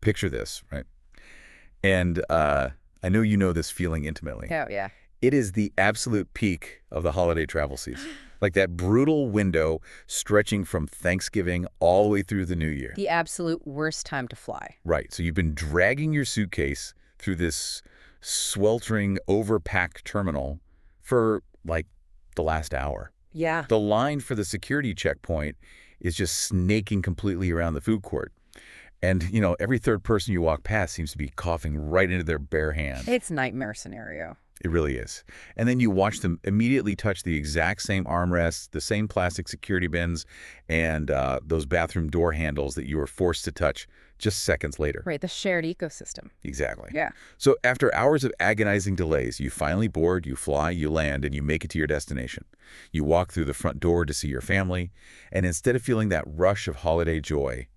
picture this, right? And I know you know this feeling intimately. Oh, yeah. It is the absolute peak of the holiday travel season. Like that brutal window stretching from Thanksgiving all the way through the new year. The absolute worst time to fly. Right. So you've been dragging your suitcase through this sweltering, overpacked terminal for, like, the last hour. Yeah. The line for the security checkpoint is just snaking completely around the food court. And, every third person you walk past seems to be coughing right into their bare hand. It's nightmare scenario. It really is. And then you watch them immediately touch the exact same armrests, the same plastic security bins, and those bathroom door handles that you were forced to touch just seconds later. Right, the shared ecosystem. Exactly. Yeah. So after hours of agonizing delays, you finally board, you fly, you land, and you make it to your destination. You walk through the front door to see your family, and instead of feeling that rush of holiday joy,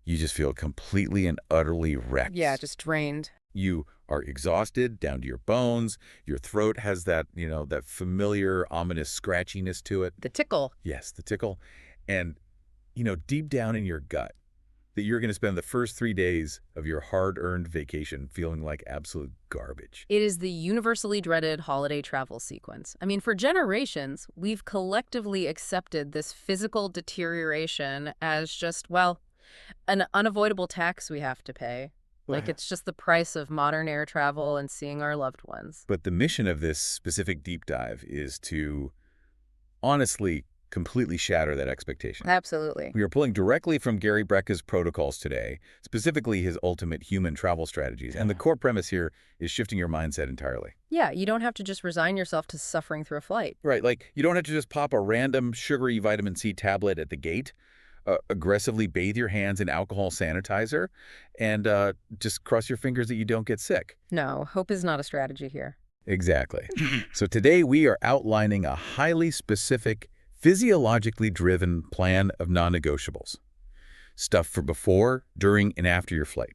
you just feel completely and utterly wrecked. Yeah, just drained. You are exhausted down to your bones. Your throat has that, that familiar, ominous scratchiness to it. The tickle. Yes, the tickle. And, deep down in your gut, that you're going to spend the first 3 days of your hard-earned vacation feeling like absolute garbage. It is the universally dreaded holiday travel sequence. I mean, for generations, we've collectively accepted this physical deterioration as just, well, an unavoidable tax we have to pay. Like, it's just the price of modern air travel and seeing our loved ones. But the mission of this specific deep dive is to, honestly, completely shatter that expectation. Absolutely. We are pulling directly from Gary Brecka's protocols today, specifically his ultimate human travel strategies. And the core premise here is shifting your mindset entirely. Yeah, you don't have to just resign yourself to suffering through a flight. Right, like you don't have to just pop a random sugary vitamin C tablet at the gate, aggressively bathe your hands in alcohol sanitizer, and just cross your fingers that you don't get sick. No, hope is not a strategy here. Exactly. So today we are outlining a highly specific, physiologically driven plan of non-negotiables. Stuff for before, during, and after your flight.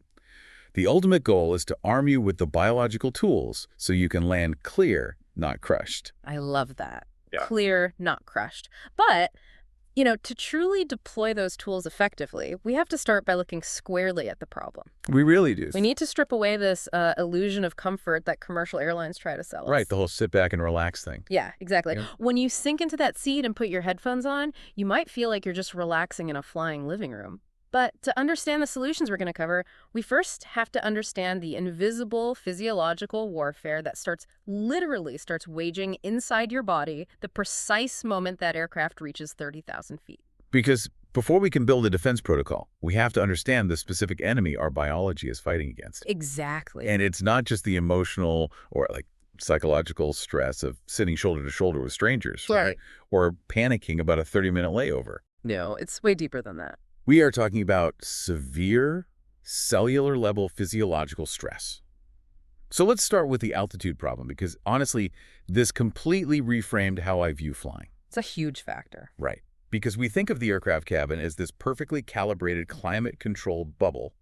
The ultimate goal is to arm you with the biological tools so you can land clear, not crushed. I love that. Yeah. Clear, not crushed. But to truly deploy those tools effectively, we have to start by looking squarely at the problem. We really do. We need to strip away this illusion of comfort that commercial airlines try to sell us. Right, the whole sit back and relax thing. Yeah, exactly. Yeah. When you sink into that seat and put your headphones on, you might feel like you're just relaxing in a flying living room. But to understand the solutions we're going to cover, we first have to understand the invisible physiological warfare that literally starts waging inside your body the precise moment that aircraft reaches 30,000 feet. Because before we can build a defense protocol, we have to understand the specific enemy our biology is fighting against. Exactly. And it's not just the emotional or psychological stress of sitting shoulder to shoulder with strangers, Right. Or panicking about a 30-minute layover. No, it's way deeper than that. We are talking about severe cellular level physiological stress. So let's start with the altitude problem, because honestly, this completely reframed how I view flying. It's a huge factor. Right. Because we think of the aircraft cabin as this perfectly calibrated climate-controlled bubble,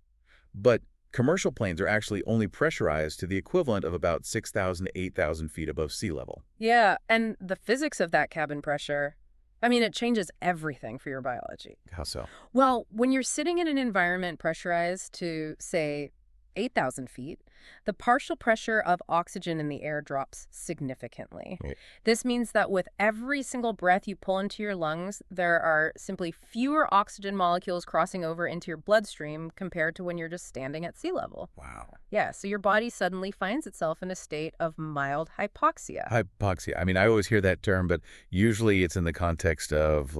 but commercial planes are actually only pressurized to the equivalent of about 6,000 to 8,000 feet above sea level. Yeah, and the physics of that cabin pressure, it changes everything for your biology. How so? Well, when you're sitting in an environment pressurized to, say, 8,000 feet, the partial pressure of oxygen in the air drops significantly. Right. This means that with every single breath you pull into your lungs, there are simply fewer oxygen molecules crossing over into your bloodstream compared to when you're just standing at sea level. Wow. Yeah, so your body suddenly finds itself in a state of mild hypoxia. Hypoxia. I always hear that term, but usually it's in the context of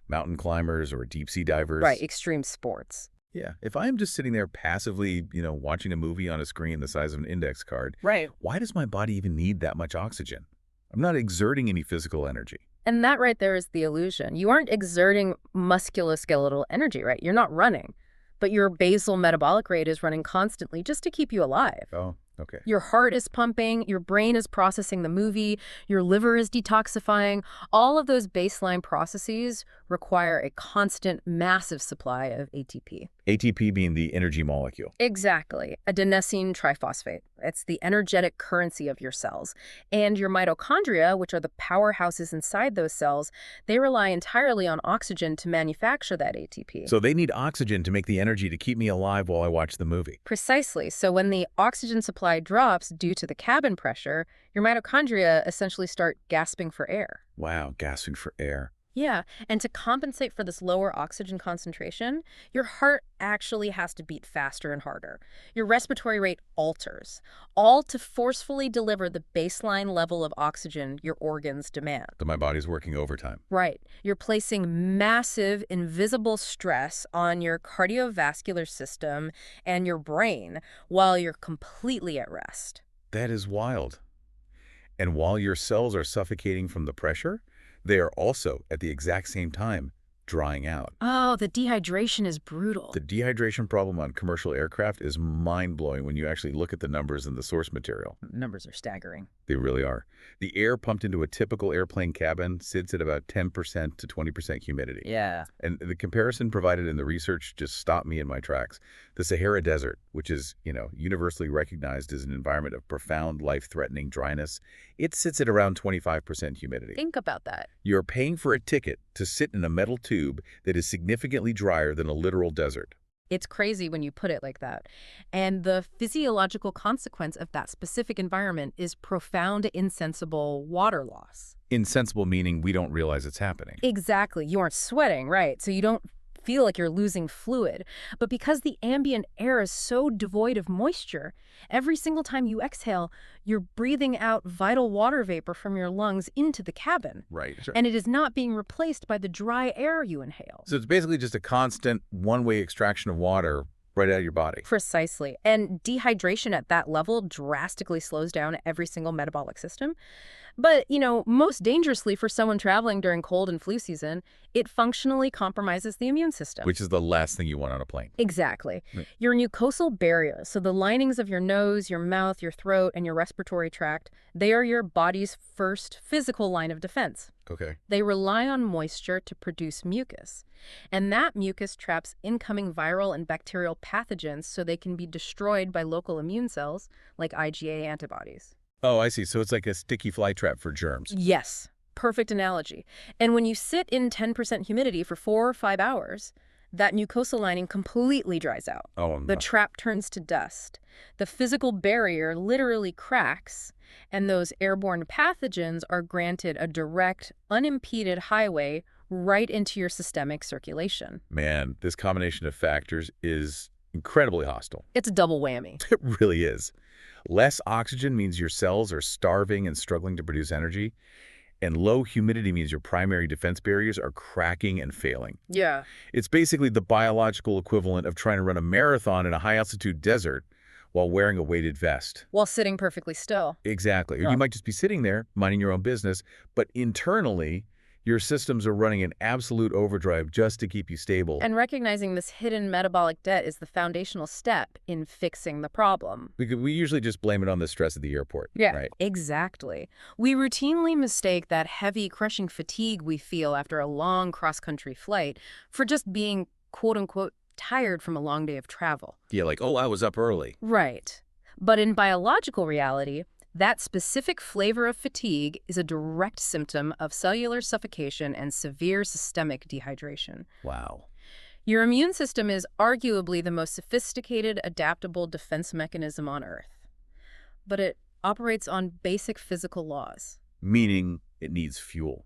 mountain climbers or deep sea divers. Right, extreme sports. Yeah. If I'm just sitting there passively, watching a movie on a screen the size of an index card, Right. why does my body even need that much oxygen? I'm not exerting any physical energy. And that right there is the illusion. You aren't exerting musculoskeletal energy, right? You're not running, but your basal metabolic rate is running constantly just to keep you alive. Oh, Okay. Your heart is pumping, your brain is processing the movie, your liver is detoxifying. All of those baseline processes require a constant, massive supply of ATP. ATP being the energy molecule. Exactly. Adenosine triphosphate. It's the energetic currency of your cells. And your mitochondria, which are the powerhouses inside those cells, they rely entirely on oxygen to manufacture that ATP. So they need oxygen to make the energy to keep me alive while I watch the movie. Precisely. So when the oxygen supply drops due to the cabin pressure, your mitochondria essentially start gasping for air. Wow, gasping for air. Yeah, and to compensate for this lower oxygen concentration, your heart actually has to beat faster and harder. Your respiratory rate alters, all to forcefully deliver the baseline level of oxygen your organs demand. So my body's working overtime. Right. You're placing massive, invisible stress on your cardiovascular system and your brain while you're completely at rest. That is wild. And while your cells are suffocating from the pressure, they are also, at the exact same time, drying out. Oh, the dehydration is brutal. The dehydration problem on commercial aircraft is mind-blowing when you actually look at the numbers in the source material. Numbers are staggering. They really are. The air pumped into a typical airplane cabin sits at about 10% to 20% humidity. Yeah. And the comparison provided in the research just stopped me in my tracks. The Sahara Desert, which is, universally recognized as an environment of profound, life-threatening dryness, it sits at around 25% humidity. Think about that. You're paying for a ticket to sit in a metal tube that is significantly drier than a literal desert. It's crazy when you put it like that. And the physiological consequence of that specific environment is profound, insensible water loss. Insensible meaning we don't realize it's happening. Exactly. You aren't sweating, right? So you don't feel like you're losing fluid. But because the ambient air is so devoid of moisture, every single time you exhale, you're breathing out vital water vapor from your lungs into the cabin. Right. Sure. And it is not being replaced by the dry air you inhale. So it's basically just a constant one-way extraction of water right out of your body. Precisely. And dehydration at that level drastically slows down every single metabolic system. But, most dangerously for someone traveling during cold and flu season, it functionally compromises the immune system. Which is the last thing you want on a plane. Exactly. Right. Your mucosal barrier, so the linings of your nose, your mouth, your throat, and your respiratory tract, they are your body's first physical line of defense. Okay. They rely on moisture to produce mucus. And that mucus traps incoming viral and bacterial pathogens so they can be destroyed by local immune cells like IgA antibodies. Oh, I see. So it's like a sticky fly trap for germs. Yes, perfect analogy. And when you sit in 10% humidity for 4 or 5 hours, that mucosal lining completely dries out. Oh, The trap turns to dust. The physical barrier literally cracks, and those airborne pathogens are granted a direct, unimpeded highway right into your systemic circulation. man, this combination of factors is incredibly hostile. It's a double whammy. It really is. Less oxygen means your cells are starving and struggling to produce energy, and low humidity means your primary defense barriers are cracking and failing. Yeah. It's basically the biological equivalent of trying to run a marathon in a high-altitude desert while wearing a weighted vest. While sitting perfectly still. Exactly. Or Yeah. you might just be sitting there, minding your own business, but internally, your systems are running an absolute overdrive just to keep you stable. And recognizing this hidden metabolic debt is the foundational step in fixing the problem. Because we usually just blame it on the stress at the airport. Yeah, Right. exactly. We routinely mistake that heavy, crushing fatigue we feel after a long cross-country flight for just being, quote-unquote, tired from a long day of travel. Yeah, like, oh, I was up early. Right. But in biological reality, that specific flavor of fatigue is a direct symptom of cellular suffocation and severe systemic dehydration. Wow. Your immune system is arguably the most sophisticated, adaptable defense mechanism on Earth. But it operates on basic physical laws. Meaning it needs fuel.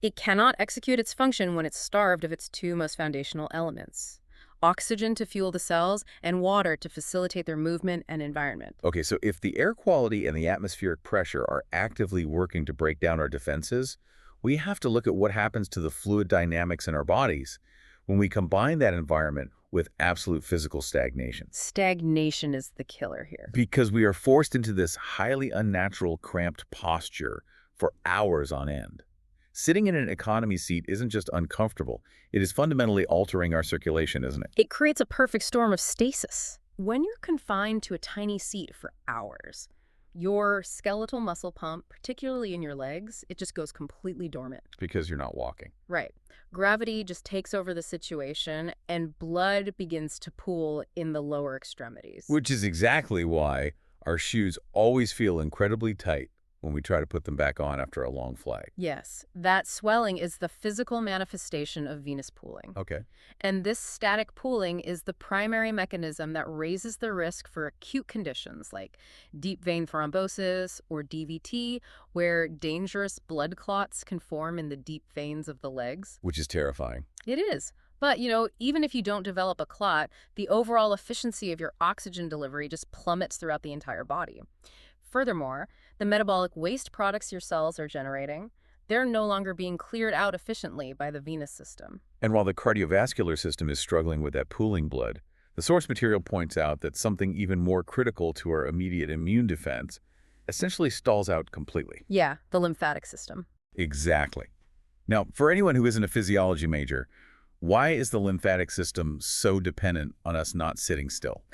It cannot execute its function when it's starved of its two most foundational elements: oxygen to fuel the cells and water to facilitate their movement and environment. Okay, so if the air quality and the atmospheric pressure are actively working to break down our defenses, we have to look at what happens to the fluid dynamics in our bodies when we combine that environment with absolute physical stagnation. Stagnation is the killer here. Because we are forced into this highly unnatural, cramped posture for hours on end. Sitting in an economy seat isn't just uncomfortable, it is fundamentally altering our circulation, isn't it? It creates a perfect storm of stasis. When you're confined to a tiny seat for hours, your skeletal muscle pump, particularly in your legs, it just goes completely dormant. Because you're not walking. Right. Gravity just takes over the situation and blood begins to pool in the lower extremities. Which is exactly why our shoes always feel incredibly tight when we try to put them back on after a long flight. Yes, that swelling is the physical manifestation of venous pooling. Okay. And this static pooling is the primary mechanism that raises the risk for acute conditions like deep vein thrombosis or DVT, where dangerous blood clots can form in the deep veins of the legs. Which is terrifying. It is. But, even if you don't develop a clot, the overall efficiency of your oxygen delivery just plummets throughout the entire body. Furthermore, the metabolic waste products your cells are generating, they're no longer being cleared out efficiently by the venous system. And while the cardiovascular system is struggling with that pooling blood, the source material points out that something even more critical to our immediate immune defense essentially stalls out completely. Yeah, the lymphatic system. Exactly. Now, for anyone who isn't a physiology major, why is the lymphatic system so dependent on us not sitting still?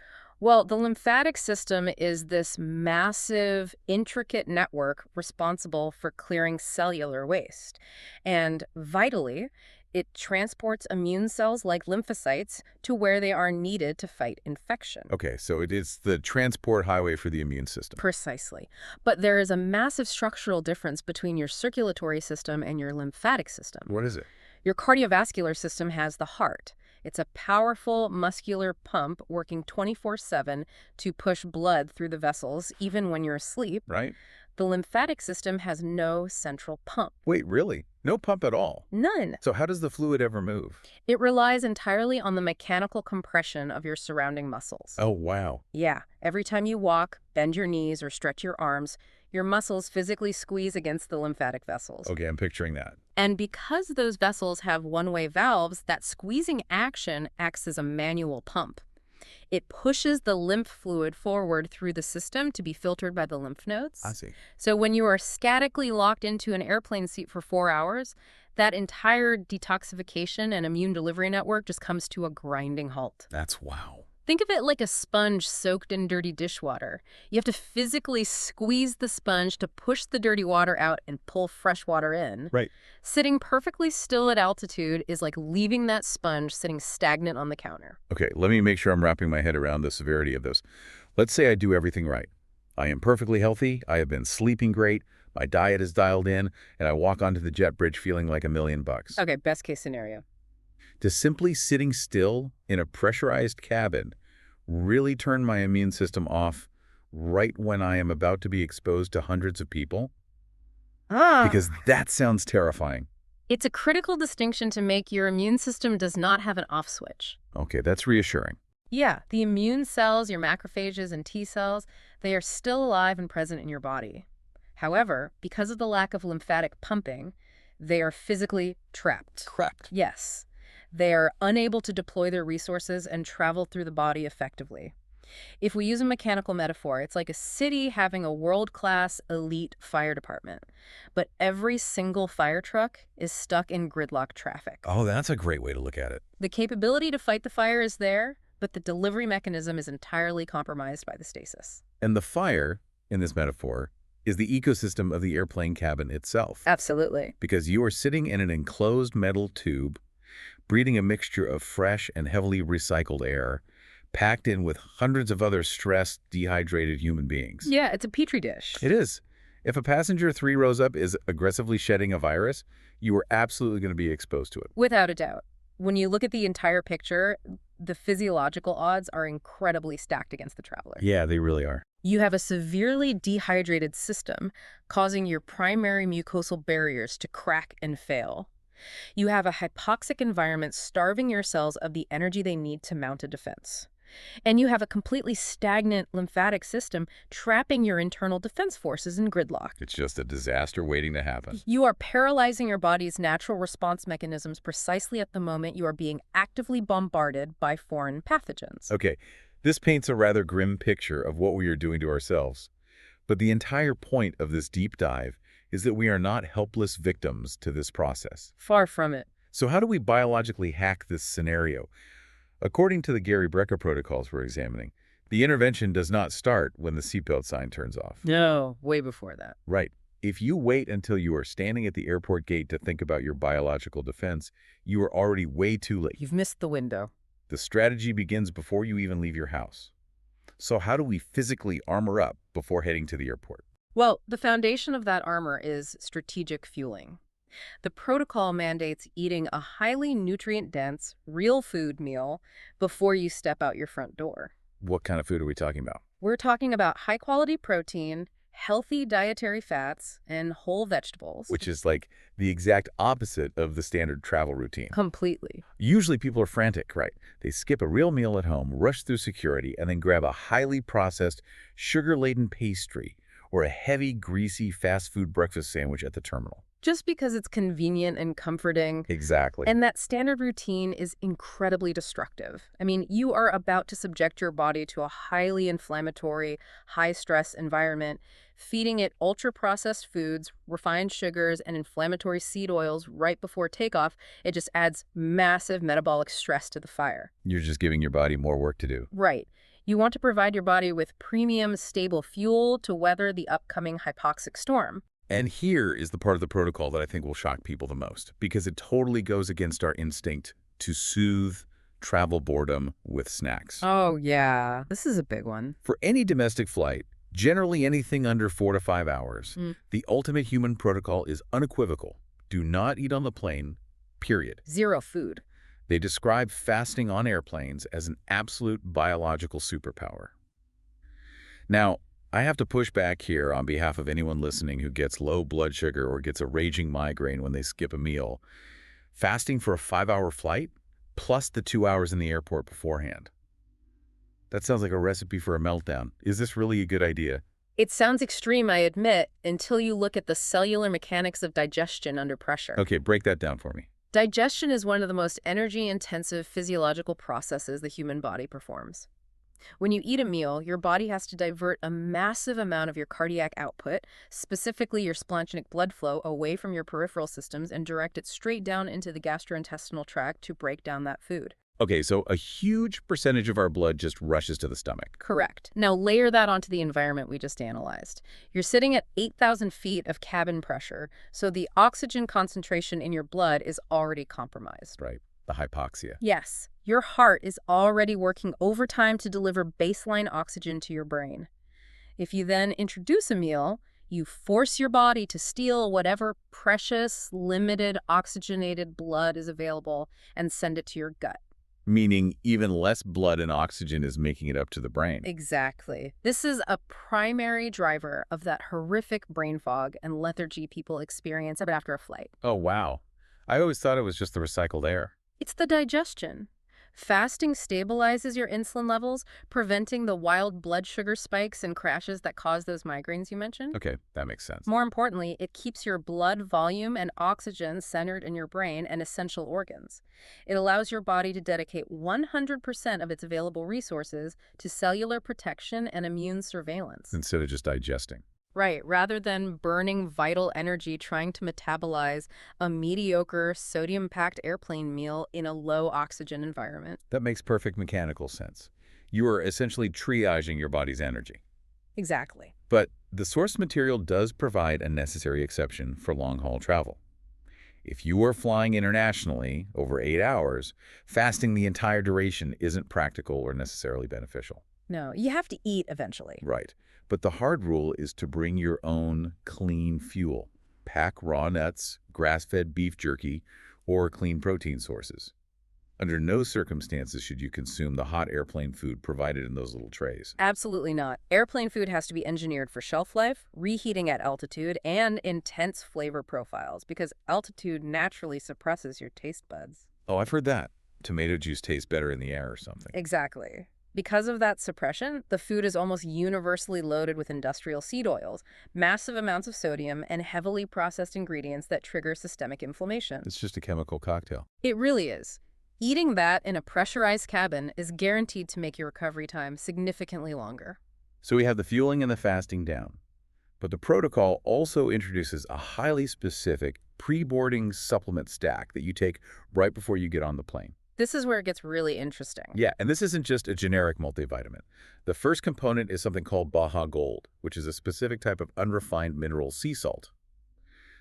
Well, the lymphatic system is this massive, intricate network responsible for clearing cellular waste. And vitally, it transports immune cells like lymphocytes to where they are needed to fight infection. Okay, so it is the transport highway for the immune system. Precisely. But there is a massive structural difference between your circulatory system and your lymphatic system. What is it? Your cardiovascular system has the heart. It's a powerful muscular pump working 24/7 to push blood through the vessels, even when you're asleep. Right? The lymphatic system has no central pump. Wait, really? No pump at all? None. So how does the fluid ever move? It relies entirely on the mechanical compression of your surrounding muscles. Oh, wow. Yeah, every time you walk, bend your knees, or stretch your arms, your muscles physically squeeze against the lymphatic vessels. Okay, I'm picturing that. And because those vessels have one-way valves, that squeezing action acts as a manual pump. It pushes the lymph fluid forward through the system to be filtered by the lymph nodes. I see. So when you are statically locked into an airplane seat for 4 hours, that entire detoxification and immune delivery network just comes to a grinding halt. That's wow. Think of it like a sponge soaked in dirty dishwater. You have to physically squeeze the sponge to push the dirty water out and pull fresh water in. Right. Sitting perfectly still at altitude is like leaving that sponge sitting stagnant on the counter. Okay, let me make sure I'm wrapping my head around the severity of this. Let's say I do everything right. I am perfectly healthy, I have been sleeping great, my diet is dialed in, and I walk onto the jet bridge feeling like $1,000,000. Okay, best case scenario. Does simply sitting still in a pressurized cabin really turn my immune system off right when I am about to be exposed to hundreds of people? Because that sounds terrifying. It's a critical distinction to make. Your immune system does not have an off switch. Okay, that's reassuring. Yeah, the immune cells, your macrophages and T cells, they are still alive and present in your body. However, because of the lack of lymphatic pumping, they are physically trapped. Trapped. Yes. They are unable to deploy their resources and travel through the body effectively. If we use a mechanical metaphor, it's like a city having a world-class elite fire department, but every single fire truck is stuck in gridlock traffic. Oh, that's a great way to look at it. The capability to fight the fire is there, but the delivery mechanism is entirely compromised by the stasis. And the fire, in this metaphor, is the ecosystem of the airplane cabin itself. Absolutely. Because you are sitting in an enclosed metal tube, breathing a mixture of fresh and heavily recycled air, packed in with hundreds of other stressed, dehydrated human beings. Yeah, it's a petri dish. It is. If a passenger 3 rows up is aggressively shedding a virus, you are absolutely going to be exposed to it. Without a doubt. When you look at the entire picture, the physiological odds are incredibly stacked against the traveler. Yeah, they really are. You have a severely dehydrated system causing your primary mucosal barriers to crack and fail. You have a hypoxic environment starving your cells of the energy they need to mount a defense. And you have a completely stagnant lymphatic system trapping your internal defense forces in gridlock. It's just a disaster waiting to happen. You are paralyzing your body's natural response mechanisms precisely at the moment you are being actively bombarded by foreign pathogens. Okay, this paints a rather grim picture of what we are doing to ourselves. But the entire point of this deep dive is that we are not helpless victims to this process. Far from it. So how do we biologically hack this scenario? According to the Gary Brecka protocols we're examining, The intervention does not start when the seatbelt sign turns off. No, way before that. Right. If you wait until you are standing at the airport gate to think about your biological defense, you are already way too late. You've missed the window. The strategy begins before you even leave your house. So how do we physically armor up before heading to the airport? Well, the foundation of that armor is strategic fueling. The protocol mandates eating a highly nutrient-dense, real food meal before you step out your front door. What kind of food are we talking about? We're talking about high-quality protein, healthy dietary fats, and whole vegetables. Which is like the exact opposite of the standard travel routine. Completely. Usually people are frantic, right? They skip a real meal at home, rush through security, and then grab a highly processed, sugar-laden pastry or a heavy, greasy fast food breakfast sandwich at the terminal. Just because it's convenient and comforting. Exactly. And that standard routine is incredibly destructive. I mean, you are about to subject your body to a highly inflammatory, high-stress environment, feeding it ultra-processed foods, refined sugars, and inflammatory seed oils right before takeoff. It just adds massive metabolic stress to the fire. You're just giving your body more work to do. Right. You want to provide your body with premium, stable fuel to weather the upcoming hypoxic storm. And here is the part of the protocol that I think will shock people the most, because it totally goes against our instinct to soothe travel boredom with snacks. Oh, yeah. This is a big one. For any domestic flight, generally anything under 4 to 5 hours, the ultimate human protocol is unequivocal. Do not eat on the plane, period. Zero food. They describe fasting on airplanes as an absolute biological superpower. Now, I have to push back here on behalf of anyone listening who gets low blood sugar or gets a raging migraine when they skip a meal. Fasting for a 5-hour flight, plus the 2 hours in the airport beforehand. That sounds like a recipe for a meltdown. Is this really a good idea? It sounds extreme, I admit, until you look at the cellular mechanics of digestion under pressure. Okay, break that down for me. Digestion is one of the most energy-intensive physiological processes the human body performs. When you eat a meal, your body has to divert a massive amount of your cardiac output, specifically your splanchnic blood flow, away from your peripheral systems and direct it straight down into the gastrointestinal tract to break down that food. Okay, so a huge percentage of our blood just rushes to the stomach. Correct. Now layer that onto the environment we just analyzed. You're sitting at 8,000 feet of cabin pressure, so the oxygen concentration in your blood is already compromised. Right, the hypoxia. Yes. Your heart is already working overtime to deliver baseline oxygen to your brain. If you then introduce a meal, you force your body to steal whatever precious, limited, oxygenated blood is available and send it to your gut. Meaning even less blood and oxygen is making it up to the brain. Exactly. This is a primary driver of that horrific brain fog and lethargy people experience after a flight. Oh, wow. I always thought it was just the recycled air. It's the digestion. Fasting stabilizes your insulin levels, preventing the wild blood sugar spikes and crashes that cause those migraines you mentioned. Okay, that makes sense. More importantly, it keeps your blood volume and oxygen centered in your brain and essential organs. It allows your body to dedicate 100% of its available resources to cellular protection and immune surveillance. Instead of just digesting. Right, rather than burning vital energy trying to metabolize a mediocre, sodium-packed airplane meal in a low-oxygen environment. That makes perfect mechanical sense. You are essentially triaging your body's energy. Exactly. But the source material does provide a necessary exception for long-haul travel. If you are flying internationally over 8 hours, fasting the entire duration isn't practical or necessarily beneficial. No, you have to eat eventually. Right. But the hard rule is to bring your own clean fuel. Pack raw nuts, grass-fed beef jerky, or clean protein sources. Under no circumstances should you consume the hot airplane food provided in those little trays. Absolutely not. Airplane food has to be engineered for shelf life, reheating at altitude, and intense flavor profiles, because altitude naturally suppresses your taste buds. Oh, I've heard that. Tomato juice tastes better in the air or something. Exactly. Because of that suppression, the food is almost universally loaded with industrial seed oils, massive amounts of sodium, and heavily processed ingredients that trigger systemic inflammation. It's just a chemical cocktail. It really is. Eating that in a pressurized cabin is guaranteed to make your recovery time significantly longer. So we have the fueling and the fasting down. But the protocol also introduces a highly specific pre-boarding supplement stack that you take right before you get on the plane. This is where it gets really interesting. Yeah, and this isn't just a generic multivitamin. The first component is something called Baja Gold, which is a specific type of unrefined mineral sea salt.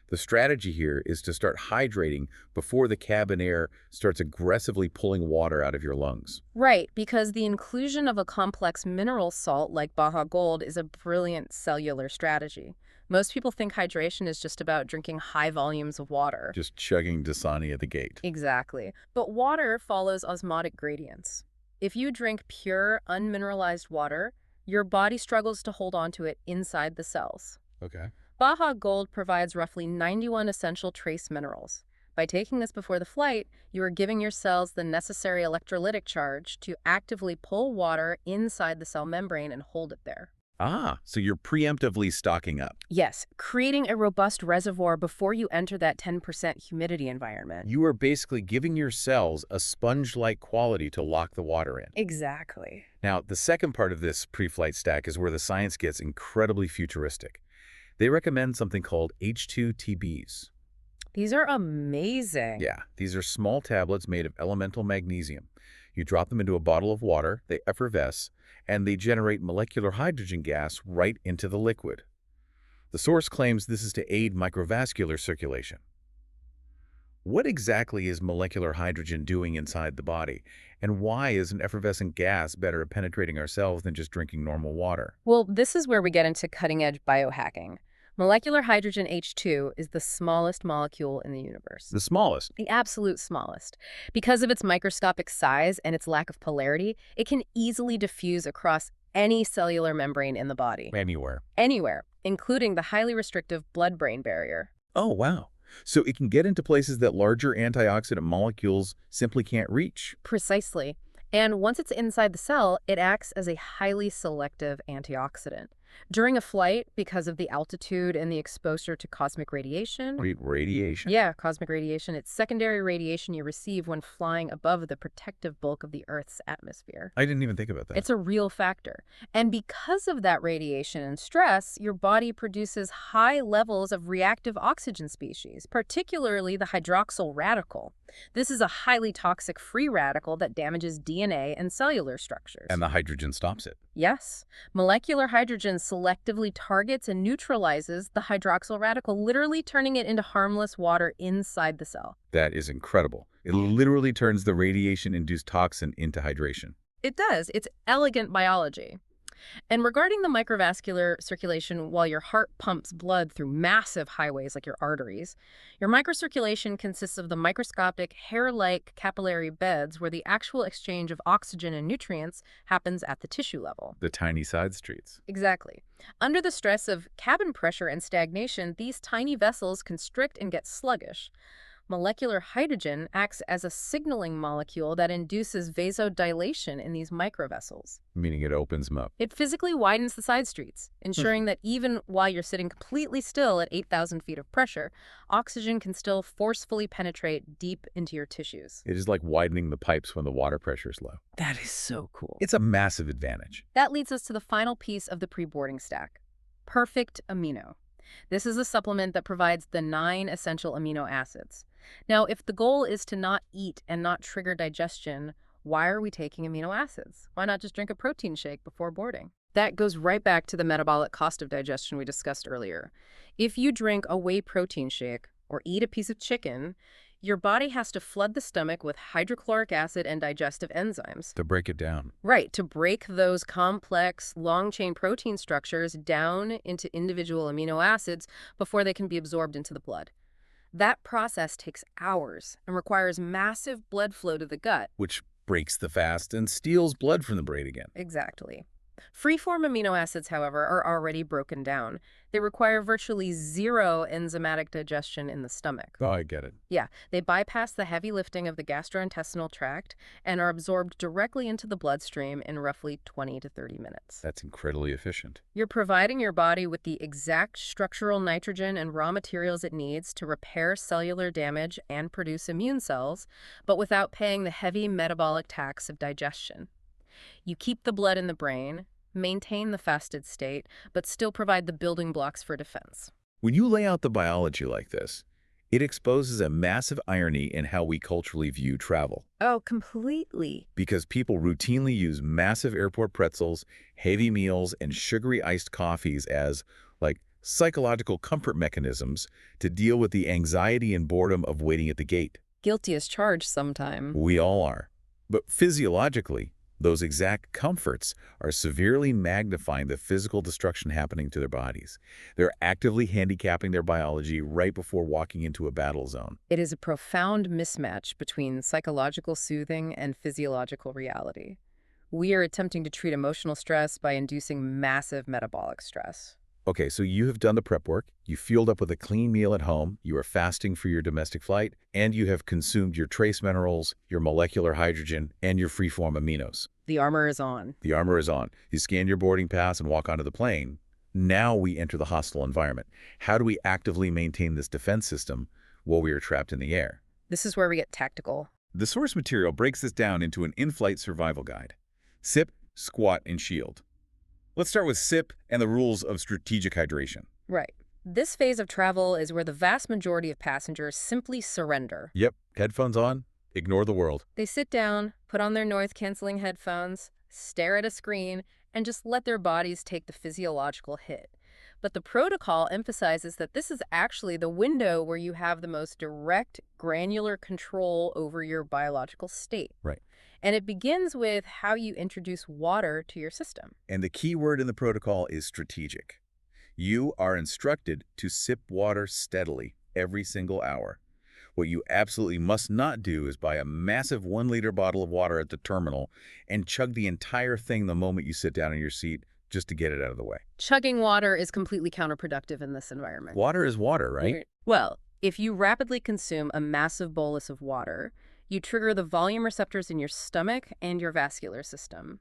The strategy here is to start hydrating before the cabin air starts aggressively pulling water out of your lungs. Right, because the inclusion of a complex mineral salt like Baja Gold is a brilliant cellular strategy. Most people think hydration is just about drinking high volumes of water. Just chugging Dasani at the gate. Exactly. But water follows osmotic gradients. If you drink pure, unmineralized water, your body struggles to hold on to it inside the cells. Okay. Baja Gold provides roughly 91 essential trace minerals. By taking this before the flight, you are giving your cells the necessary electrolytic charge to actively pull water inside the cell membrane and hold it there. Ah, so you're preemptively stocking up. Yes, creating a robust reservoir before you enter that 10% humidity environment. You are basically giving your cells a sponge-like quality to lock the water in. Exactly. Now, the second part of this pre-flight stack is where the science gets incredibly futuristic. They recommend something called H2TBs. These are amazing. Yeah, these are small tablets made of elemental magnesium. You drop them into a bottle of water, they effervesce, and they generate molecular hydrogen gas right into the liquid. The source claims this is to aid microvascular circulation. What exactly is molecular hydrogen doing inside the body? And why is an effervescent gas better at penetrating our cells than just drinking normal water? Well, this is where we get into cutting-edge biohacking. Molecular hydrogen H2 is the smallest molecule in the universe. The smallest. The absolute smallest. Because of its microscopic size and its lack of polarity, it can easily diffuse across any cellular membrane in the body. Anywhere. Anywhere, including the highly restrictive blood-brain barrier. Oh, wow. So it can get into places that larger antioxidant molecules simply can't reach. Precisely. And once it's inside the cell, it acts as a highly selective antioxidant. During a flight, because of the altitude and the exposure to cosmic radiation, Radiation? yeah, cosmic radiation, it's secondary radiation you receive when flying above the protective bulk of the Earth's atmosphere. I didn't even think about that. It's a real factor. And because of that radiation and stress, your body produces high levels of reactive oxygen species, particularly the hydroxyl radical. This is a highly toxic free radical that damages DNA and cellular structures. And the hydrogen stops it. Yes. Molecular hydrogen selectively targets and neutralizes the hydroxyl radical, literally turning it into harmless water inside the cell. That is incredible. It literally turns the radiation-induced toxin into hydration. It does. It's elegant biology. And regarding the microvascular circulation, while your heart pumps blood through massive highways like your arteries, your microcirculation consists of the microscopic hair-like capillary beds where the actual exchange of oxygen and nutrients happens at the tissue level. The tiny side streets. Exactly. Under the stress of cabin pressure and stagnation, these tiny vessels constrict and get sluggish. Molecular hydrogen acts as a signaling molecule that induces vasodilation in these microvessels. Meaning it opens them up. It physically widens the side streets, ensuring that even while you're sitting completely still at 8,000 feet of pressure, oxygen can still forcefully penetrate deep into your tissues. It is like widening the pipes when the water pressure is low. That is so cool. It's a massive advantage. That leads us to the final piece of the pre-boarding stack, Perfect Amino. This is a supplement that provides the 9 essential amino acids. Now, if the goal is to not eat and not trigger digestion, why are we taking amino acids? Why not just drink a protein shake before boarding? That goes right back to the metabolic cost of digestion we discussed earlier. If you drink a whey protein shake or eat a piece of chicken, your body has to flood the stomach with hydrochloric acid and digestive enzymes. To break it down. Right, to break those complex, long-chain protein structures down into individual amino acids before they can be absorbed into the blood. That process takes hours and requires massive blood flow to the gut. Which breaks the fast and steals blood from the brain again. Exactly. Free-form amino acids, however, are already broken down. They require virtually zero enzymatic digestion in the stomach. Oh, I get it. Yeah, they bypass the heavy lifting of the gastrointestinal tract and are absorbed directly into the bloodstream in roughly 20 to 30 minutes. That's incredibly efficient. You're providing your body with the exact structural nitrogen and raw materials it needs to repair cellular damage and produce immune cells, but without paying the heavy metabolic tax of digestion. You keep the blood in the brain, maintain the fasted state, but still provide the building blocks for defense. When you lay out the biology like this, It exposes a massive irony in how we culturally view travel. Oh, completely. Because people routinely use massive airport pretzels, heavy meals, and sugary iced coffees as, like, psychological comfort mechanisms to deal with the anxiety and boredom of waiting at the gate. Guilty as charged sometime. We all are. But physiologically, those exact comforts are severely magnifying the physical destruction happening to their bodies. They're actively handicapping their biology right before walking into a battle zone. It is a profound mismatch between psychological soothing and physiological reality. We are attempting to treat emotional stress by inducing massive metabolic stress. Okay, so you have done the prep work, you fueled up with a clean meal at home, you are fasting for your domestic flight, and you have consumed your trace minerals, your molecular hydrogen, and your free-form aminos. The armor is on. The armor is on. You scan your boarding pass and walk onto the plane. Now we enter the hostile environment. How do we actively maintain this defense system while we are trapped in the air? This is where we get tactical. The source material breaks this down into an in-flight survival guide. Sip, squat, and shield. Let's start with SIP and the rules of strategic hydration. Right. This phase of travel is where the vast majority of passengers simply surrender. Yep, headphones on, ignore the world. They sit down, put on their noise-canceling headphones, stare at a screen, and just let their bodies take the physiological hit. But the protocol emphasizes that this is actually the window where you have the most direct, granular control over your biological state. Right. And it begins with how you introduce water to your system. And the key word in the protocol is strategic. You are instructed to sip water steadily every single hour. What you absolutely must not do is buy a massive 1-liter bottle of water at the terminal and chug the entire thing the moment you sit down in your seat just to get it out of the way. Chugging water is completely counterproductive in this environment. Water is water, right? Well, if you rapidly consume a massive bolus of water, you trigger the volume receptors in your stomach and your vascular system.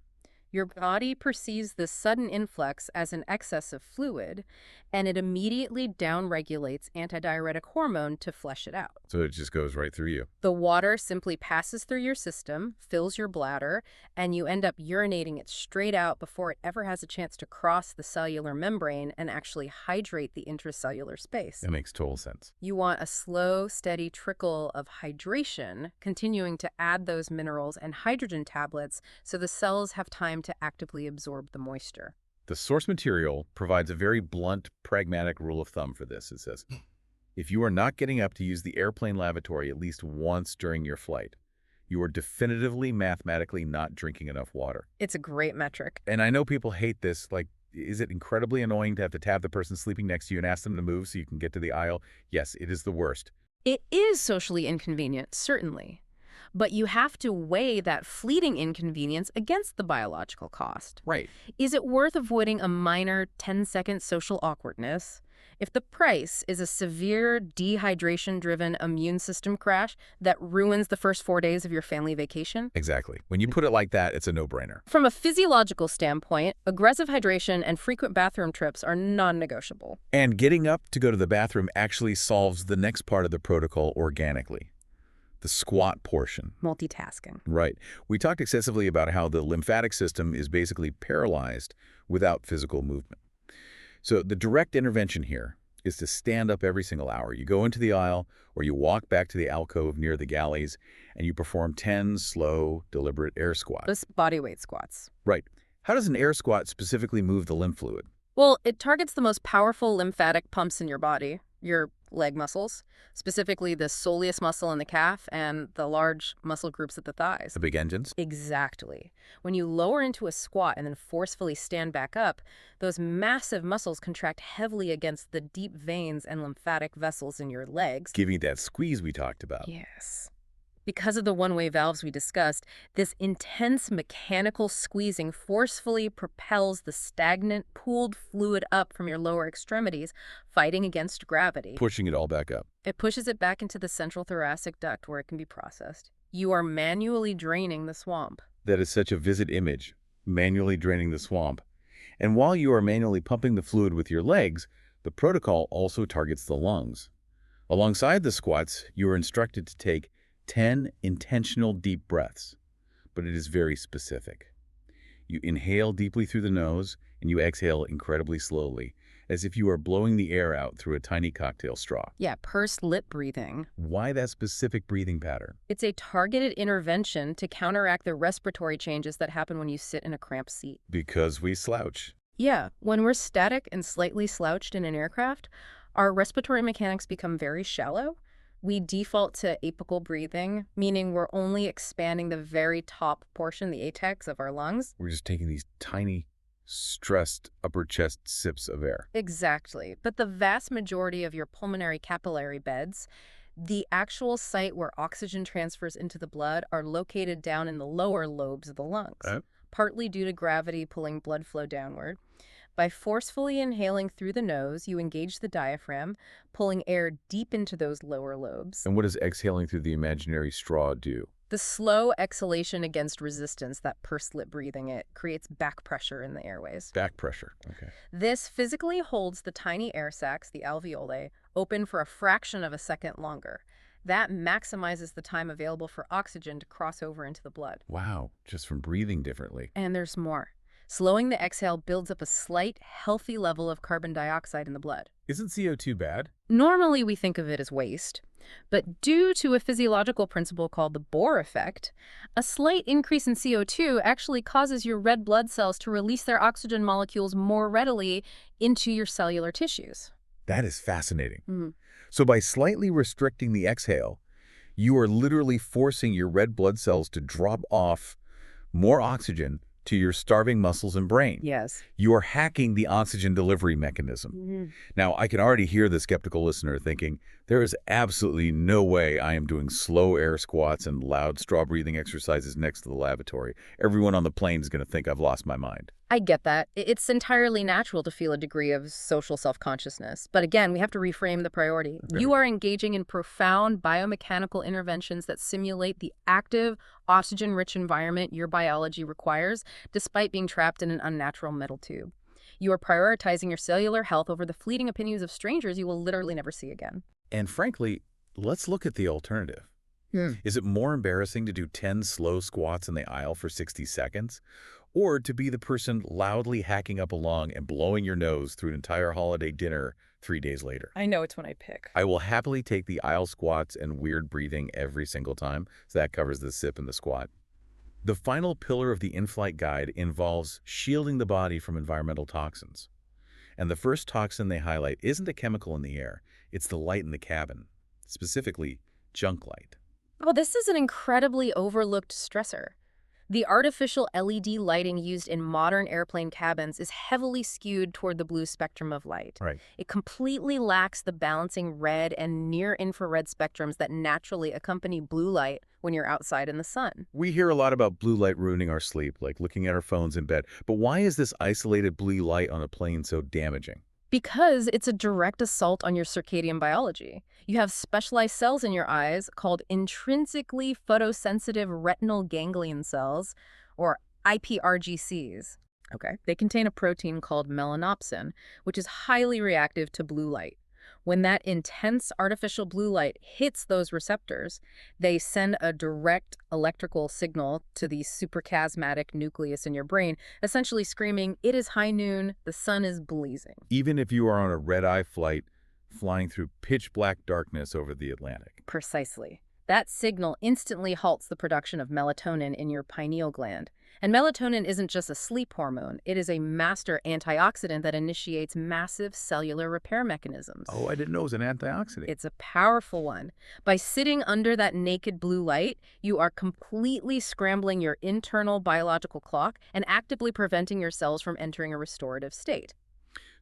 Your body perceives this sudden influx as an excess of fluid, and it immediately downregulates antidiuretic hormone to flush it out. So it just goes right through you. The water simply passes through your system, fills your bladder, and you end up urinating it straight out before it ever has a chance to cross the cellular membrane and actually hydrate the intracellular space. That makes total sense. You want a slow, steady trickle of hydration, continuing to add those minerals and hydrogen tablets so the cells have time to actively absorb the moisture. The source material provides a very blunt, pragmatic rule of thumb for this. It says, if you are not getting up to use the airplane lavatory at least once during your flight, you are definitively mathematically not drinking enough water. It's a great metric. And I know people hate this. Like, is it incredibly annoying to have to tap the person sleeping next to you and ask them to move so you can get to the aisle? Yes, it is the worst. It is socially inconvenient, certainly. But you have to weigh that fleeting inconvenience against the biological cost. Right. Is it worth avoiding a minor 10-second social awkwardness if the price is a severe dehydration-driven immune system crash that ruins the first 4 days of your family vacation? Exactly. When you put it like that, it's a no-brainer. From a physiological standpoint, aggressive hydration and frequent bathroom trips are non-negotiable. And getting up to go to the bathroom actually solves the next part of the protocol organically. The squat portion. Multitasking. Right. We talked excessively about how the lymphatic system is basically paralyzed without physical movement. So the direct intervention here is to stand up every single hour. You go into the aisle or you walk back to the alcove near the galleys and you perform 10 slow, deliberate air squats. Those bodyweight squats. Right. How does an air squat specifically move the lymph fluid? Well, it targets the most powerful lymphatic pumps in your body, your leg muscles, specifically the soleus muscle in the calf and the large muscle groups at the thighs. The big engines? Exactly. When you lower into a squat and then forcefully stand back up, those massive muscles contract heavily against the deep veins and lymphatic vessels in your legs. Giving that squeeze we talked about. Yes. Because of the one-way valves we discussed, this intense mechanical squeezing forcefully propels the stagnant, pooled fluid up from your lower extremities, fighting against gravity. Pushing it all back up. It pushes it back into the central thoracic duct where it can be processed. You are manually draining the swamp. That is such a vivid image, manually draining the swamp. And while you are manually pumping the fluid with your legs, the protocol also targets the lungs. Alongside the squats, you are instructed to take 10 intentional deep breaths, but it is very specific. You inhale deeply through the nose and you exhale incredibly slowly, as if you are blowing the air out through a tiny cocktail straw. Yeah, pursed lip breathing. Why that specific breathing pattern? It's a targeted intervention to counteract the respiratory changes that happen when you sit in a cramped seat. Because we slouch. Yeah, when we're static and slightly slouched in an aircraft, our respiratory mechanics become very shallow. We default to apical breathing, meaning we're only expanding the very top portion, the apex of our lungs. We're just taking these tiny, stressed upper chest sips of air. Exactly. But the vast majority of your pulmonary capillary beds, the actual site where oxygen transfers into the blood, are located down in the lower lobes of the lungs, partly due to gravity pulling blood flow downward. By forcefully inhaling through the nose, you engage the diaphragm, pulling air deep into those lower lobes. And what does exhaling through the imaginary straw do? The slow exhalation against resistance, that pursed lip breathing, it creates back pressure in the airways. Back pressure. Okay. This physically holds the tiny air sacs, the alveoli, open for a fraction of a second longer. That maximizes the time available for oxygen to cross over into the blood. Wow, just from breathing differently. And there's more. Slowing the exhale builds up a slight, healthy level of carbon dioxide in the blood. Isn't CO2 bad? Normally, we think of it as waste. But due to a physiological principle called the Bohr effect, a slight increase in CO2 actually causes your red blood cells to release their oxygen molecules more readily into your cellular tissues. That is fascinating. So by slightly restricting the exhale, you are literally forcing your red blood cells to drop off more oxygen to your starving muscles and brain. Yes. You are hacking the oxygen delivery mechanism. Now, I can already hear the skeptical listener thinking, there is absolutely no way I am doing slow air squats and loud straw breathing exercises next to the lavatory. Everyone on the plane is going to think I've lost my mind. I get that. It's entirely natural to feel a degree of social self-consciousness. But again, we have to reframe the priority. Okay. You are engaging in profound biomechanical interventions that simulate the active, oxygen-rich environment your biology requires, despite being trapped in an unnatural metal tube. You are prioritizing your cellular health over the fleeting opinions of strangers you will literally never see again. And frankly, let's look at the alternative. Is it more embarrassing to do 10 slow squats in the aisle for 60 seconds? Or to be the person loudly hacking up a lung and blowing your nose through an entire holiday dinner 3 days later? I know it's when I pick. I will happily take the aisle squats and weird breathing every single time, so that covers the sip and the squat. The final pillar of the in-flight guide involves shielding the body from environmental toxins. And the first toxin they highlight isn't a chemical in the air, it's the light in the cabin, specifically junk light. Oh, this is an incredibly overlooked stressor. The artificial LED lighting used in modern airplane cabins is heavily skewed toward the blue spectrum of light. Right. It completely lacks the balancing red and near-infrared spectrums that naturally accompany blue light when you're outside in the sun. We hear a lot about blue light ruining our sleep, like looking at our phones in bed. But why is this isolated blue light on a plane so damaging? Because it's a direct assault on your circadian biology. You have specialized cells in your eyes called intrinsically photosensitive retinal ganglion cells, or IPRGCs. Okay. They contain a protein called melanopsin, which is highly reactive to blue light. When that intense artificial blue light hits those receptors, they send a direct electrical signal to the suprachiasmatic nucleus in your brain, essentially screaming, "It is high noon, the sun is blazing." Even if you are on a red-eye flight flying through pitch-black darkness over the Atlantic. Precisely. That signal instantly halts the production of melatonin in your pineal gland. And melatonin isn't just a sleep hormone. It is a master antioxidant that initiates massive cellular repair mechanisms. Oh, I didn't know it was an antioxidant. It's a powerful one. By sitting under that naked blue light, you are completely scrambling your internal biological clock and actively preventing your cells from entering a restorative state.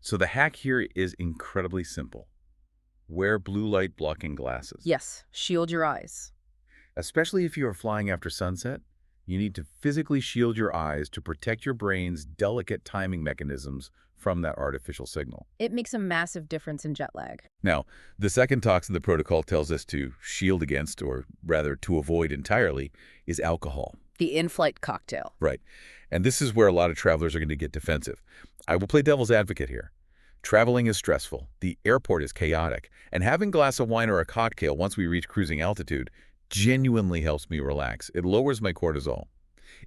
So the hack here is incredibly simple. Wear blue light blocking glasses. Yes, shield your eyes. Especially if you are flying after sunset, you need to physically shield your eyes to protect your brain's delicate timing mechanisms from that artificial signal. It makes a massive difference in jet lag. Now, the second toxin the protocol tells us to shield against, or rather to avoid entirely, is alcohol. The in-flight cocktail. Right. And this is where a lot of travelers are going to get defensive. I will play devil's advocate here. Traveling is stressful, the airport is chaotic, and having a glass of wine or a cocktail once we reach cruising altitude genuinely helps me relax. It lowers my cortisol.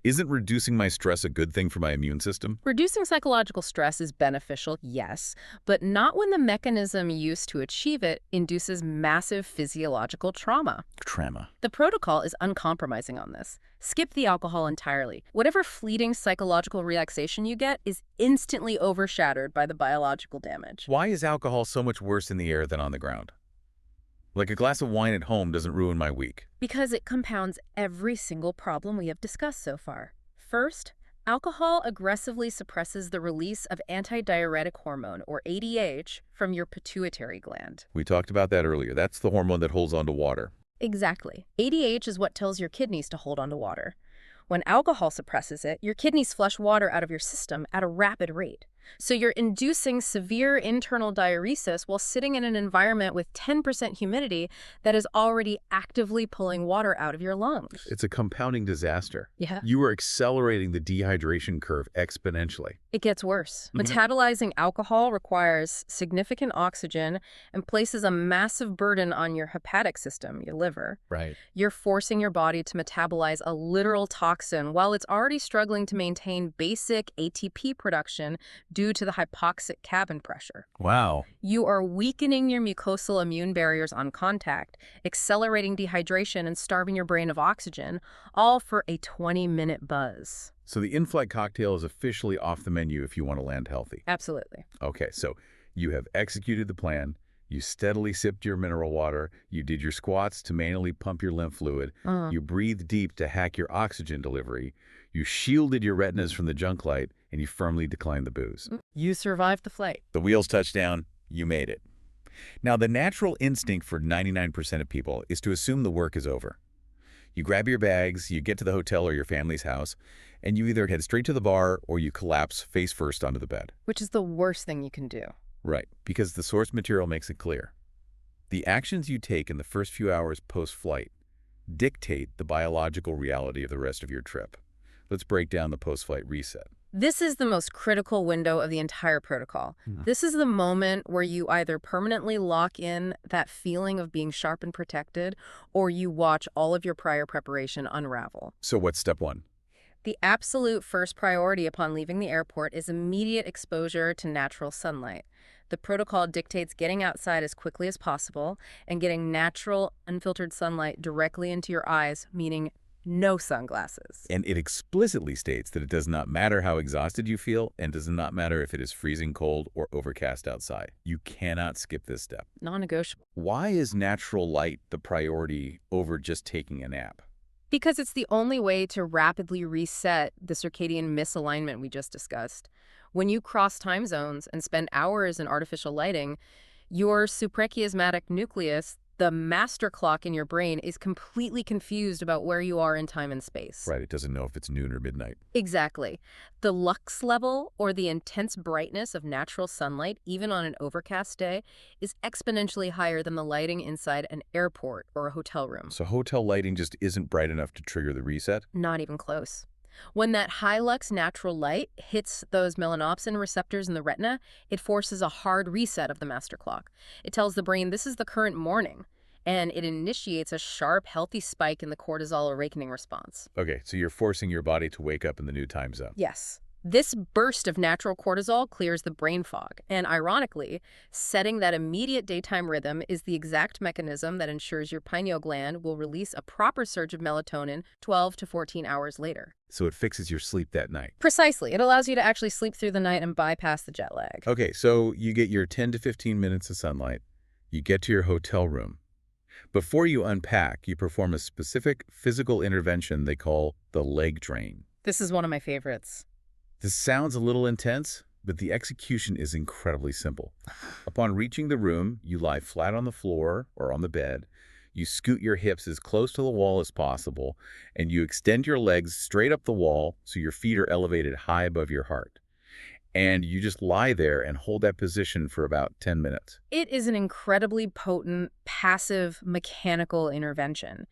Isn't reducing my stress a good thing for my immune system? Reducing psychological stress is beneficial, yes, but not when the mechanism used to achieve it induces massive physiological trauma. Trauma. The protocol is uncompromising on this. Skip the alcohol entirely. Whatever fleeting psychological relaxation you get is instantly overshadowed by the biological damage. Why is alcohol so much worse in the air than on the ground? Like a glass of wine at home doesn't ruin my week. Because it compounds every single problem we have discussed so far. First, alcohol aggressively suppresses the release of antidiuretic hormone, or ADH, from your pituitary gland. We talked about that earlier. That's the hormone that holds onto water. Exactly. ADH is what tells your kidneys to hold onto water. When alcohol suppresses it, your kidneys flush water out of your system at a rapid rate. So you're inducing severe internal diuresis while sitting in an environment with 10% humidity that is already actively pulling water out of your lungs. It's a compounding disaster. Yeah. You are accelerating the dehydration curve exponentially. It gets worse. Metabolizing alcohol requires significant oxygen and places a massive burden on your hepatic system, your liver. Right. You're forcing your body to metabolize a literal toxin while it's already struggling to maintain basic ATP production due to the hypoxic cabin pressure. Wow. You are weakening your mucosal immune barriers on contact, accelerating dehydration and starving your brain of oxygen, all for a 20-minute buzz. So the in-flight cocktail is officially off the menu if you want to land healthy. Absolutely. Okay, so you have executed the plan. You steadily sipped your mineral water. You did your squats to manually pump your lymph fluid. You breathed deep to hack your oxygen delivery. You shielded your retinas from the junk light, and you firmly declined the booze. You survived the flight. The wheels touched down. You made it. Now, the natural instinct for 99% of people is to assume the work is over. You grab your bags, you get to the hotel or your family's house, and you either head straight to the bar or you collapse face first onto the bed. Which is the worst thing you can do. Right, because the source material makes it clear. The actions you take in the first few hours post-flight dictate the biological reality of the rest of your trip. Let's break down the post-flight reset. This is the most critical window of the entire protocol. This is the moment where you either permanently lock in that feeling of being sharp and protected, or you watch all of your prior preparation unravel. So what's step one? The absolute first priority upon leaving the airport is immediate exposure to natural sunlight. The protocol dictates getting outside as quickly as possible and getting natural, unfiltered sunlight directly into your eyes, meaning no sunglasses. And it explicitly states that it does not matter how exhausted you feel and does not matter if it is freezing cold or overcast outside. You cannot skip this step. Non-negotiable. Why is natural light the priority over just taking a nap? Because it's the only way to rapidly reset the circadian misalignment we just discussed. When you cross time zones and spend hours in artificial lighting, your suprachiasmatic nucleus, the master clock in your brain, is completely confused about where you are in time and space. Right, it doesn't know if it's noon or midnight. Exactly. The lux level, or the intense brightness of natural sunlight, even on an overcast day, is exponentially higher than the lighting inside an airport or a hotel room. So hotel lighting just isn't bright enough to trigger the reset? Not even close. When that high-lux natural light hits those melanopsin receptors in the retina, it forces a hard reset of the master clock. It tells the brain this is the current morning, and it initiates a sharp, healthy spike in the cortisol awakening response. Okay, so you're forcing your body to wake up in the new time zone. Yes. This burst of natural cortisol clears the brain fog, and ironically, setting that immediate daytime rhythm is the exact mechanism that ensures your pineal gland will release a proper surge of melatonin 12 to 14 hours later. So it fixes your sleep that night. Precisely. It allows you to actually sleep through the night and bypass the jet lag. Okay, so you get your 10 to 15 minutes of sunlight. You get to your hotel room. Before you unpack, you perform a specific physical intervention they call the leg drain. This is one of my favorites. This sounds a little intense, but the execution is incredibly simple. Upon reaching the room, you lie flat on the floor or on the bed. You scoot your hips as close to the wall as possible, and you extend your legs straight up the wall so your feet are elevated high above your heart. And you just lie there and hold that position for about 10 minutes. It is an incredibly potent, passive, mechanical intervention.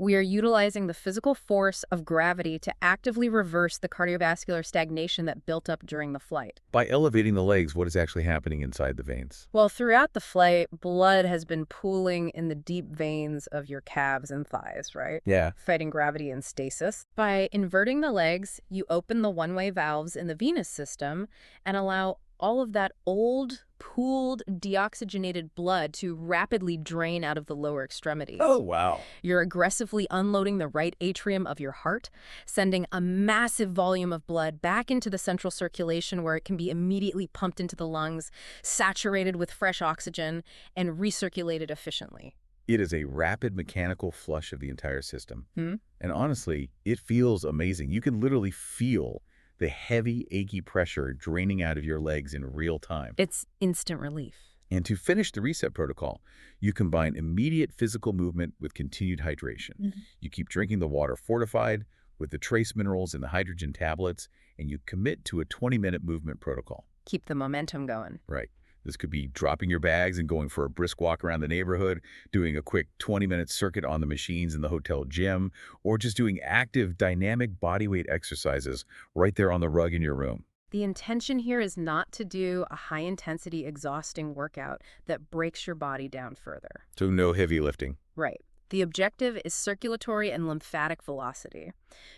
We are utilizing the physical force of gravity to actively reverse the cardiovascular stagnation that built up during the flight. By elevating the legs, what is actually happening inside the veins? Well, throughout the flight, blood has been pooling in the deep veins of your calves and thighs, right? Yeah. Fighting gravity and stasis. By inverting the legs, you open the one-way valves in the venous system and allow all of that old, pooled, deoxygenated blood to rapidly drain out of the lower extremities. Oh, wow. You're aggressively unloading the right atrium of your heart, sending a massive volume of blood back into the central circulation where it can be immediately pumped into the lungs, saturated with fresh oxygen, and recirculated efficiently. It is a rapid mechanical flush of the entire system. Hmm? And honestly, it feels amazing. You can literally feel the heavy, achy pressure draining out of your legs in real time. It's instant relief. And to finish the reset protocol, you combine immediate physical movement with continued hydration. You keep drinking the water fortified with the trace minerals and the hydrogen tablets, and you commit to a 20-minute movement protocol. Keep the momentum going. Right. This could be dropping your bags and going for a brisk walk around the neighborhood, doing a quick 20-minute circuit on the machines in the hotel gym, or just doing active, dynamic bodyweight exercises right there on the rug in your room. The intention here is not to do a high-intensity, exhausting workout that breaks your body down further. So no heavy lifting. Right. The objective is circulatory and lymphatic velocity.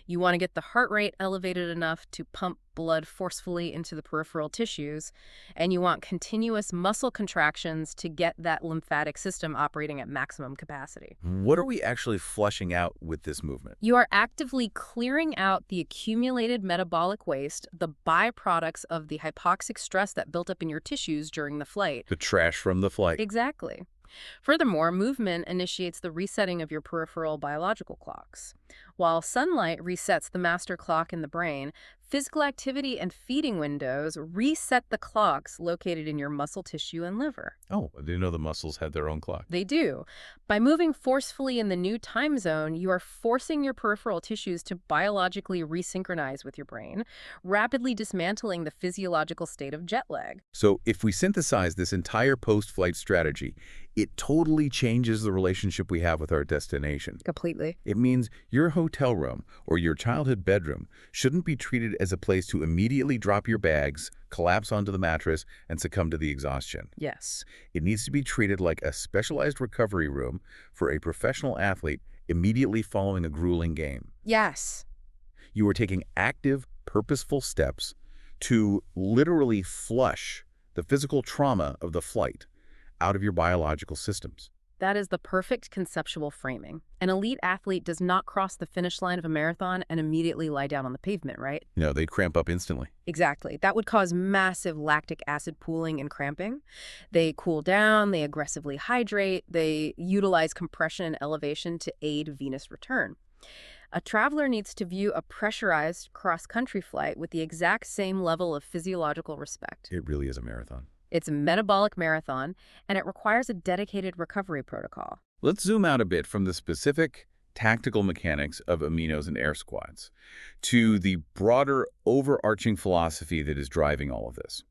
You want to get the heart rate elevated enough to pump blood forcefully into the peripheral tissues, and you want continuous muscle contractions to get that lymphatic system operating at maximum capacity. What are we actually flushing out with this movement? You are actively clearing out the accumulated metabolic waste, the byproducts of the hypoxic stress that built up in your tissues during the flight. The trash from the flight. Exactly. Furthermore, movement initiates the resetting of your peripheral biological clocks. While sunlight resets the master clock in the brain, physical activity and feeding windows reset the clocks located in your muscle tissue and liver. Oh, I didn't know the muscles had their own clock. They do. By moving forcefully in the new time zone, you are forcing your peripheral tissues to biologically resynchronize with your brain, rapidly dismantling the physiological state of jet lag. So if we synthesize this entire post-flight strategy, it totally changes the relationship we have with our destination. Completely. It means your hotel room or your childhood bedroom shouldn't be treated as a place to immediately drop your bags, collapse onto the mattress, and succumb to the exhaustion. Yes. It needs to be treated like a specialized recovery room for a professional athlete immediately following a grueling game. Yes. You are taking active, purposeful steps to literally flush the physical trauma of the flight out of your biological systems. That is the perfect conceptual framing. An elite athlete does not cross the finish line of a marathon and immediately lie down on the pavement, right? You know, they'd cramp up instantly. Exactly. That would cause massive lactic acid pooling and cramping. They cool down, they aggressively hydrate, they utilize compression and elevation to aid venous return. A traveler needs to view a pressurized cross-country flight with the exact same level of physiological respect. It really is a marathon. It's a metabolic marathon, and it requires a dedicated recovery protocol. Let's zoom out a bit from the specific tactical mechanics of aminos and air squats to the broader overarching philosophy that is driving all of this.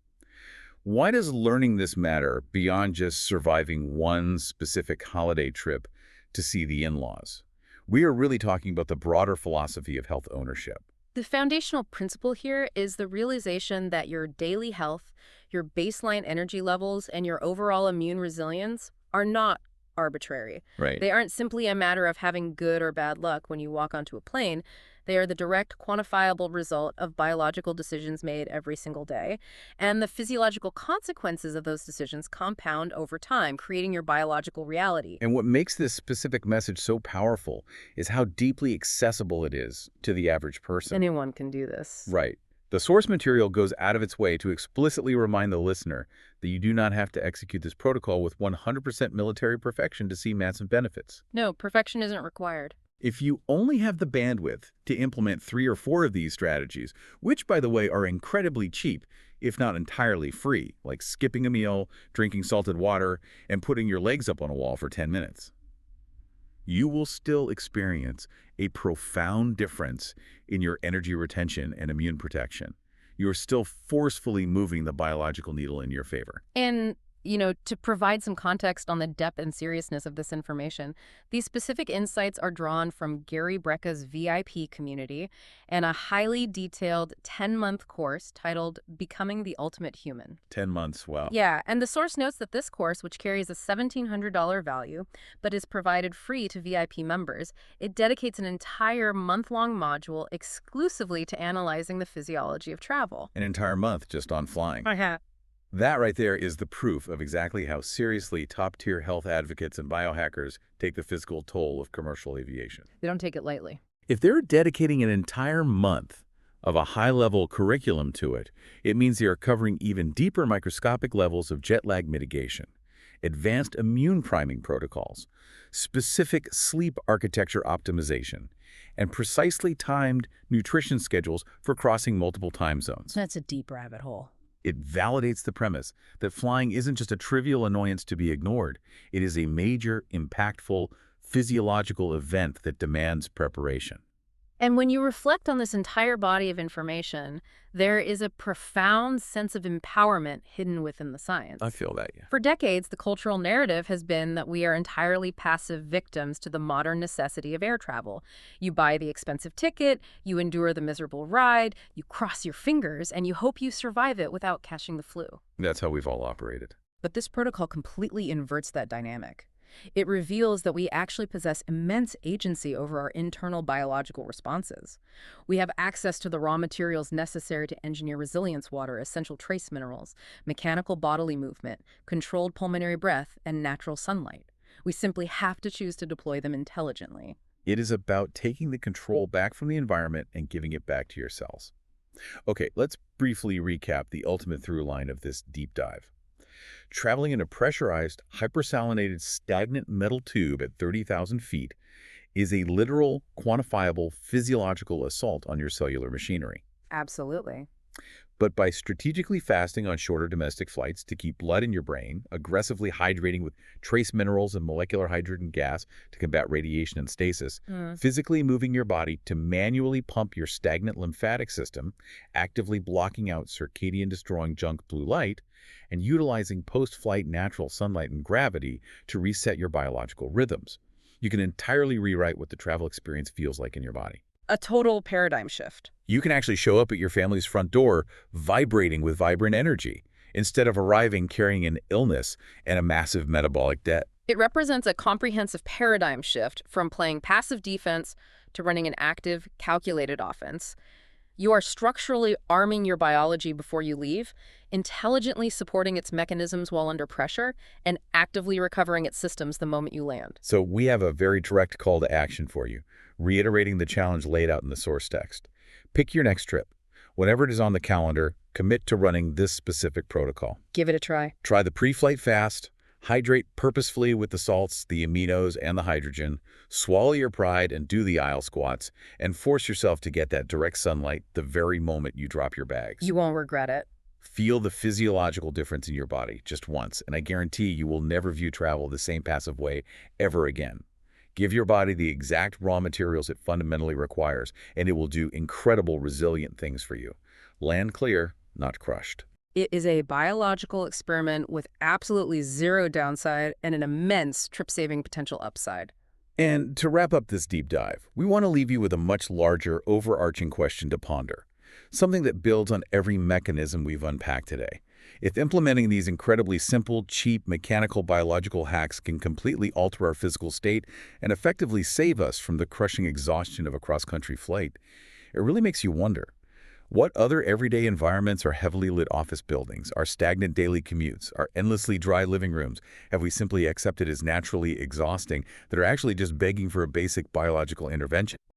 Why does learning this matter beyond just surviving one specific holiday trip to see the in-laws? We are really talking about the broader philosophy of health ownership. The foundational principle here is the realization that your daily health, your baseline energy levels, and your overall immune resilience are not arbitrary. Right. They aren't simply a matter of having good or bad luck when you walk onto a plane. They are the direct, quantifiable result of biological decisions made every single day, and the physiological consequences of those decisions compound over time, creating your biological reality. And what makes this specific message so powerful is how deeply accessible it is to the average person. Anyone can do this. Right. The source material goes out of its way to explicitly remind the listener that you do not have to execute this protocol with 100% military perfection to see massive benefits. No, perfection isn't required. If you only have the bandwidth to implement 3 or 4 of these strategies, which, by the way, are incredibly cheap, if not entirely free, like skipping a meal, drinking salted water, and putting your legs up on a wall for 10 minutes, you will still experience a profound difference in your energy retention and immune protection. You are still forcefully moving the biological needle in your favor. And To provide some context on the depth and seriousness of this information, these specific insights are drawn from Gary Brecka's VIP community and a highly detailed 10-month course titled Becoming the Ultimate Human. 10 months, wow. Yeah, and the source notes that this course, which carries a $1,700 value, but is provided free to VIP members, it dedicates an entire month-long module exclusively to analyzing the physiology of travel. An entire month just on flying. Uh-huh. That right there is the proof of exactly how seriously top-tier health advocates and biohackers take the physical toll of commercial aviation. They don't take it lightly. If they're dedicating an entire month of a high-level curriculum to it, it means they are covering even deeper microscopic levels of jet lag mitigation, advanced immune priming protocols, specific sleep architecture optimization, and precisely timed nutrition schedules for crossing multiple time zones. That's a deep rabbit hole. It validates the premise that flying isn't just a trivial annoyance to be ignored. It is a major, impactful, physiological event that demands preparation. And when you reflect on this entire body of information, there is a profound sense of empowerment hidden within the science. I feel that, yeah. For decades, the cultural narrative has been that we are entirely passive victims to the modern necessity of air travel. You buy the expensive ticket, you endure the miserable ride, you cross your fingers, and you hope you survive it without catching the flu. That's how we've all operated. But this protocol completely inverts that dynamic. It reveals that we actually possess immense agency over our internal biological responses. We have access to the raw materials necessary to engineer resilience water, essential trace minerals, mechanical bodily movement, controlled pulmonary breath, and natural sunlight. We simply have to choose to deploy them intelligently. It is about taking the control back from the environment and giving it back to your cells. Okay, let's briefly recap the ultimate through line of this deep dive. Traveling in a pressurized, hypersalinated, stagnant metal tube at 30,000 feet is a literal, quantifiable, physiological assault on your cellular machinery. Absolutely. But by strategically fasting on shorter domestic flights to keep blood in your brain, aggressively hydrating with trace minerals and molecular hydrogen gas to combat radiation and stasis, physically moving your body to manually pump your stagnant lymphatic system, actively blocking out circadian-destroying junk blue light, and utilizing post-flight natural sunlight and gravity to reset your biological rhythms, you can entirely rewrite what the travel experience feels like in your body. A total paradigm shift. You can actually show up at your family's front door vibrating with vibrant energy instead of arriving carrying an illness and a massive metabolic debt. It represents a comprehensive paradigm shift from playing passive defense to running an active, calculated offense. You are structurally arming your biology before you leave, intelligently supporting its mechanisms while under pressure, and actively recovering its systems the moment you land. So we have a very direct call to action for you, reiterating the challenge laid out in the source text. Pick your next trip. Whenever it is on the calendar, commit to running this specific protocol. Give it a try. Try the pre-flight fast, hydrate purposefully with the salts, the aminos, and the hydrogen, swallow your pride and do the aisle squats, and force yourself to get that direct sunlight the very moment you drop your bags. You won't regret it. Feel the physiological difference in your body just once, and I guarantee you will never view travel the same passive way ever again. Give your body the exact raw materials it fundamentally requires, and it will do incredible resilient things for you. Land clear, not crushed. It is a biological experiment with absolutely zero downside and an immense trip-saving potential upside. And to wrap up this deep dive, we want to leave you with a much larger, overarching question to ponder, something that builds on every mechanism we've unpacked today. If implementing these incredibly simple, cheap, mechanical biological hacks can completely alter our physical state and effectively save us from the crushing exhaustion of a cross-country flight, it really makes you wonder, what other everyday environments, our heavily lit office buildings, our stagnant daily commutes, our endlessly dry living rooms, have we simply accepted as naturally exhausting that are actually just begging for a basic biological intervention?